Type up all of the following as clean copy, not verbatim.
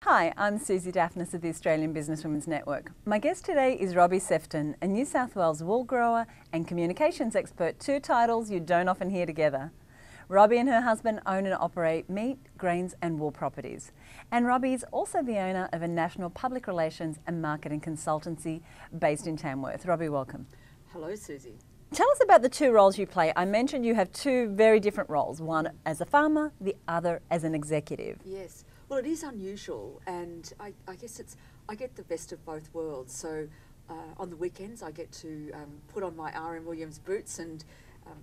Hi, I'm Suzi Dafnis of the Australian Businesswomen's Network. My guest today is Robbie Sefton, a New South Wales wool grower and communications expert, two titles you don't often hear together. Robbie and her husband own and operate meat, grains and wool properties. And Robbie is also the owner of a national public relations and marketing consultancy based in Tamworth. Robbie, welcome. Hello, Suzi. Tell us about the two roles you play. I mentioned you have two very different roles, one as a farmer, the other as an executive. Yes. Well, it is unusual, and I guess I get the best of both worlds. So on the weekends, I get to put on my R.M. Williams boots and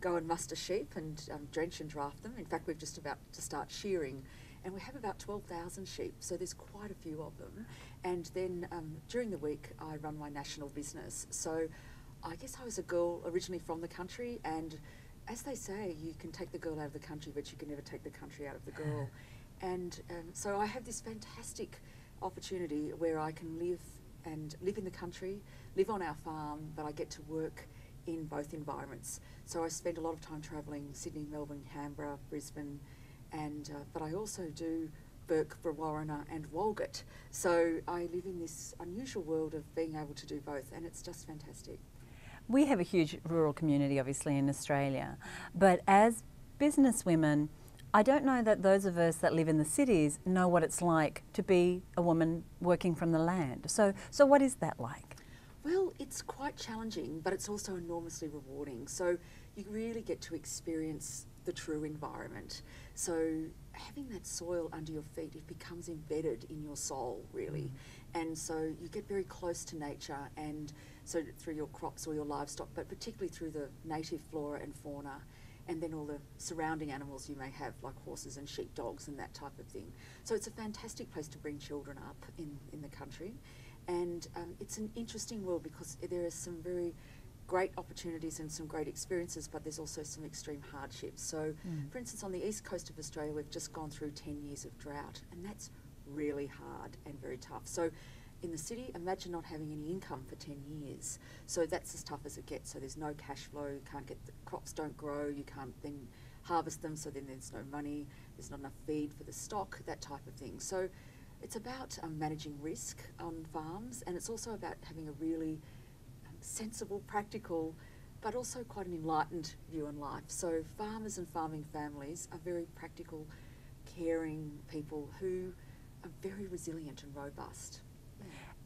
go and muster sheep and drench and draft them. In fact, we're just about to start shearing, and we have about 12,000 sheep, so there's quite a few of them. And then during the week, I run my national business. So I guess I was a girl originally from the country, and as they say, you can take the girl out of the country, but you can never take the country out of the girl. And so I have this fantastic opportunity where I can live in the country, live on our farm, but I get to work in both environments. So I spend a lot of time travelling Sydney, Melbourne, Canberra, Brisbane, and but I also do Burke, Brewarrina and Walgett. So I live in this unusual world of being able to do both, and it's just fantastic. We have a huge rural community, obviously, in Australia, but as businesswomen, I don't know that those of us that live in the cities know what it's like to be a woman working from the land. So what is that like? Well, it's quite challenging, but it's also enormously rewarding. So you really get to experience the true environment. So having that soil under your feet, it becomes embedded in your soul, really. And so you get very close to nature, and so through your crops or your livestock, but particularly through the native flora and fauna, and then all the surrounding animals you may have, like horses and sheep, dogs and that type of thing. So it's a fantastic place to bring children up in the country. And it's an interesting world because there are some very great opportunities and some great experiences, but there's also some extreme hardships. So, for instance, on the east coast of Australia, we've just gone through 10 years of drought, and that's really hard and very tough. So in the city, imagine not having any income for 10 years. So that's as tough as it gets. So there's no cash flow, you can't get, the crops don't grow, you can't then harvest them, so then there's no money, there's not enough feed for the stock, that type of thing. So it's about managing risk on farms, and it's also about having a really sensible, practical, but also quite an enlightened view on life. So farmers and farming families are very practical, caring people who are very resilient and robust.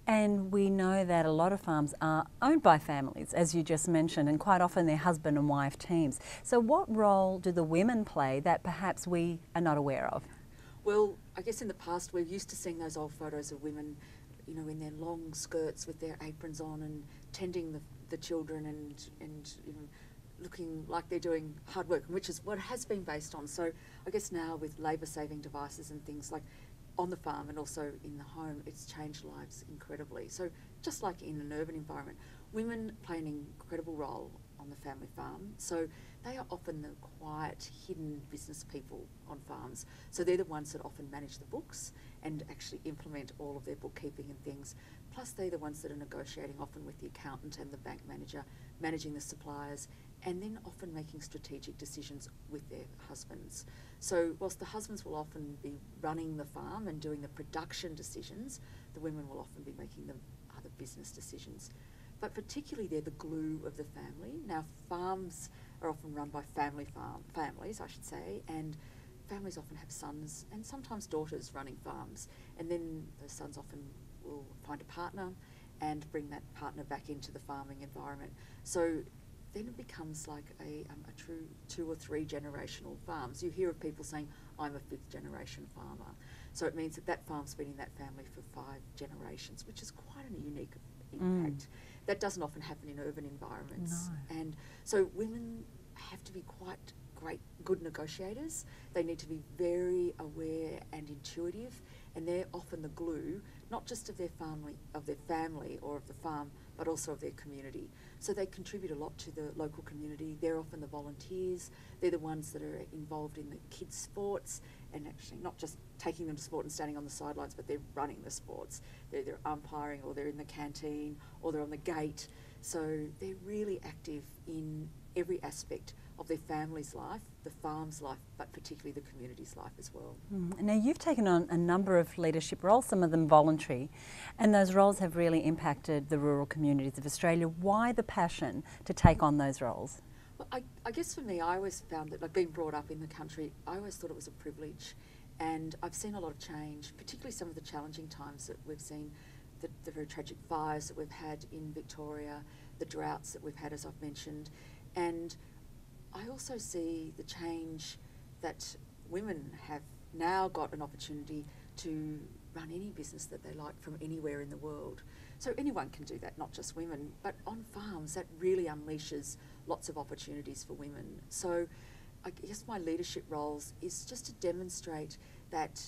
And we know that a lot of farms are owned by families, as you just mentioned, and quite often they're husband and wife teams. So what role do the women play that perhaps we are not aware of? Well, I guess in the past we're used to seeing those old photos of women, you know, in their long skirts with their aprons on and tending the children and you know, looking like they're doing hard work, which is what it has been based on. So I guess now with labour-saving devices and things like on the farm and also in the home, it's changed lives incredibly. So just like in an urban environment, women play an incredible role on the family farm. So they are often the quiet, hidden business people on farms. So they're the ones that often manage the books and actually implement all of their bookkeeping and things. Plus they're the ones that are negotiating often with the accountant and the bank manager, managing the suppliers, and then often making strategic decisions with their husbands. So whilst the husbands will often be running the farm and doing the production decisions, the women will often be making the other business decisions. But particularly they're the glue of the family. Now farms are often run by families, I should say, and families often have sons and sometimes daughters running farms, and then the sons often will find a partner and bring that partner back into the farming environment. So then it becomes like a true 2 or 3 generational farms. You hear of people saying, I'm a 5th generation farmer. So it means that that farm's been in that family for 5 generations, which is quite a unique impact. That doesn't often happen in urban environments. No. And so women have to be quite good negotiators. They need to be very aware and intuitive, and they're often the glue, not just of their family or of the farm, but also of their community. So they contribute a lot to the local community. They're often the volunteers. They're the ones that are involved in the kids' sports, and actually not just taking them to sport and standing on the sidelines, but they're running the sports. They're umpiring, or they're in the canteen, or they're on the gate. So they're really active in every aspect of their family's life, the farm's life, but particularly the community's life as well. Now you've taken on a number of leadership roles, some of them voluntary, and those roles have really impacted the rural communities of Australia. Why the passion to take on those roles? Well, I guess for me, I always found that, like being brought up in the country, I always thought it was a privilege, and I've seen a lot of change, particularly some of the challenging times that we've seen, the very tragic fires that we've had in Victoria, the droughts that we've had, as I've mentioned, and I also see the change that women have now got an opportunity to run any business that they like from anywhere in the world. So anyone can do that, not just women, but on farms that really unleashes lots of opportunities for women. So I guess my leadership roles is just to demonstrate that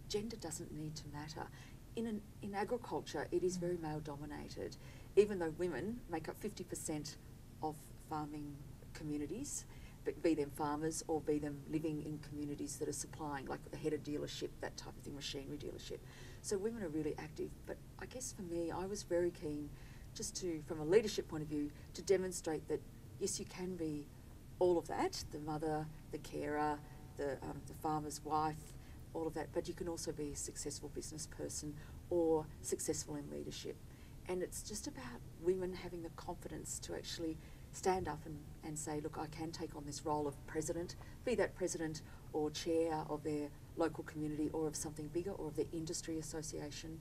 gender doesn't need to matter. In agriculture, it is very male dominated, even though women make up 50% of farming communities, but be them farmers or be them living in communities that are supplying, like the head of dealership, that type of thing, machinery dealership. So women are really active, but I guess for me, I was very keen just to, from a leadership point of view, to demonstrate that yes, you can be all of that, the mother, the carer, the farmer's wife, all of that, but you can also be a successful business person or successful in leadership. And it's just about women having the confidence to actually stand up and say, look, I can take on this role of president, be that president or chair of their local community or of something bigger or of their industry association,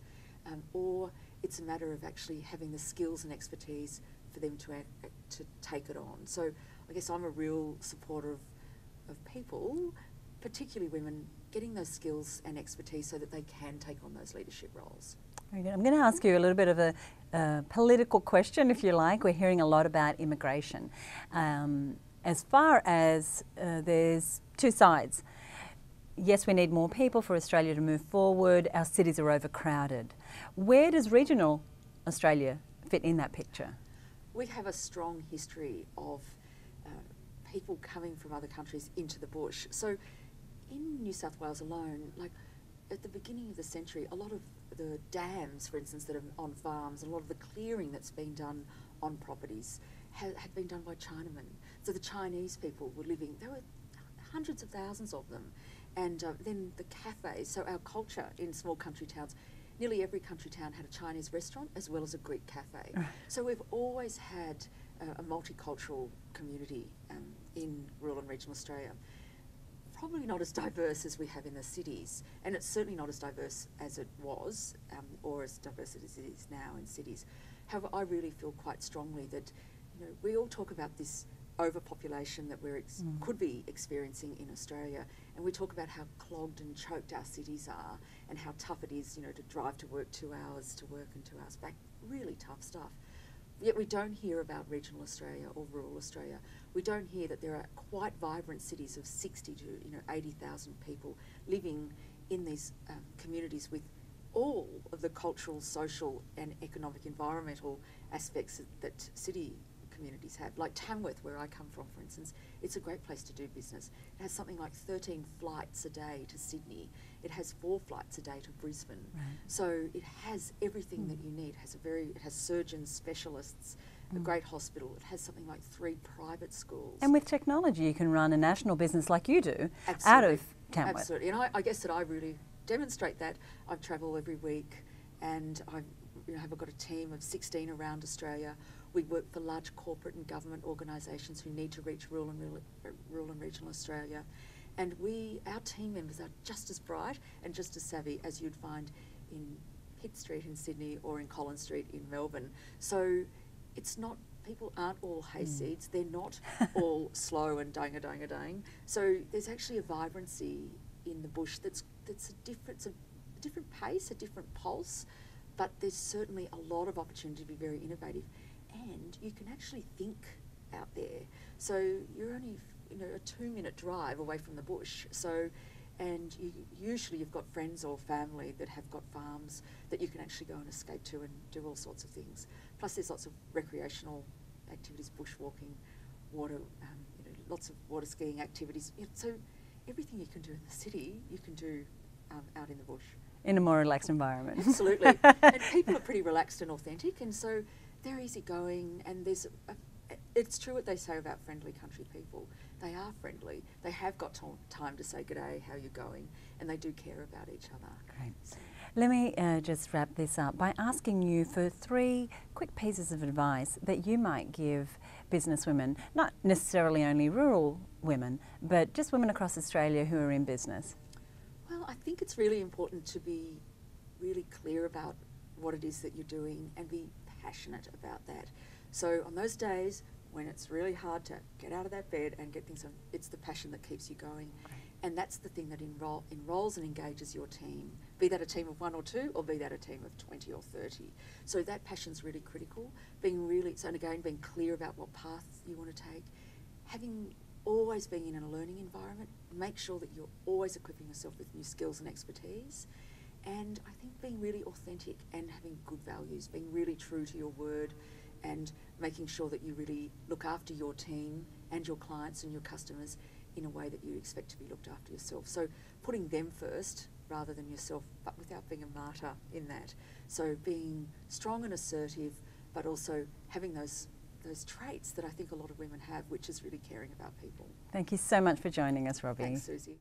or it's a matter of actually having the skills and expertise for them to take it on. So I guess I'm a real supporter of people, particularly women, getting those skills and expertise so that they can take on those leadership roles. Very good. I'm going to ask you a little bit of a political question, if you like. We're hearing a lot about immigration. As far as there's two sides. Yes, we need more people for Australia to move forward. Our cities are overcrowded. Where does regional Australia fit in that picture? We have a strong history of people coming from other countries into the bush. So in New South Wales alone, like at the beginning of the century, a lot of the dams, for instance, that are on farms, and a lot of the clearing that's been done on properties had been done by Chinamen. So the Chinese people were living, there were hundreds of thousands of them. And then the cafes, so our culture in small country towns, nearly every country town had a Chinese restaurant as well as a Greek cafe. So we've always had a multicultural community in rural and regional Australia. Probably not as diverse as we have in the cities, and it's certainly not as diverse as it was, or as diverse as it is now in cities. However, I really feel quite strongly that, you know, we all talk about this overpopulation that we could be experiencing in Australia, and we talk about how clogged and choked our cities are, and how tough it is, you know, to drive to work 2 hours to work and 2 hours back. Really tough stuff. Yet we don't hear about regional Australia or rural Australia. We don't hear that there are quite vibrant cities of 60 to 80,000 people living in these communities with all of the cultural, social and economic environmental aspects that city communities have. Like Tamworth, where I come from, for instance, it's a great place to do business. It has something like 13 flights a day to Sydney. It has 4 flights a day to Brisbane. Right. So it has everything that you need. It has surgeons, specialists, a great hospital. It has something like 3 private schools. And with technology, you can run a national business like you do Absolutely. out of Tamworth. Absolutely. And I guess that I really demonstrate that. I travel every week, and I have got a team of 16 around Australia. We work for large corporate and government organisations who need to reach rural and regional Australia. And our team members are just as bright and just as savvy as you'd find in Pitt Street in Sydney or in Collins Street in Melbourne. So it's not, people aren't all hayseeds, they're not all slow and dang-a-dang-a-dang. So there's actually a vibrancy in the bush that's a different pace, a different pulse, but there's certainly a lot of opportunity to be very innovative. And you can actually think out there. So you're only a 2-minute drive away from the bush. So, and usually you've got friends or family that have got farms that you can actually go and escape to and do all sorts of things. Plus there's lots of recreational activities, bushwalking, lots of water skiing activities. So everything you can do in the city, you can do out in the bush. In a more relaxed environment. Absolutely. And people are pretty relaxed and authentic, and so they're easygoing, and there's it's true what they say about friendly country people. They are friendly. They have got time to say g'day, how you going, and they do care about each other. Great. So. Let me just wrap this up by asking you for 3 quick pieces of advice that you might give businesswomen, not necessarily only rural women, but just women across Australia who are in business. Well, I think it's really important to be really clear about what it is that you're doing and be passionate about that. So on those days when it's really hard to get out of that bed and get things done, it's the passion that keeps you going. And that's the thing that enrolls and engages your team, be that a team of 1 or 2 or be that a team of 20 or 30. So that passion's really critical. And again, being clear about what path you want to take, always being in a learning environment, make sure that you're always equipping yourself with new skills and expertise. And I think being really authentic and having good values, being really true to your word and making sure that you really look after your team and your clients and your customers in a way that you expect to be looked after yourself. So putting them first rather than yourself, but without being a martyr in that. So being strong and assertive, but also having those traits that I think a lot of women have, which is really caring about people. Thank you so much for joining us, Robbie. Thanks, Suzi.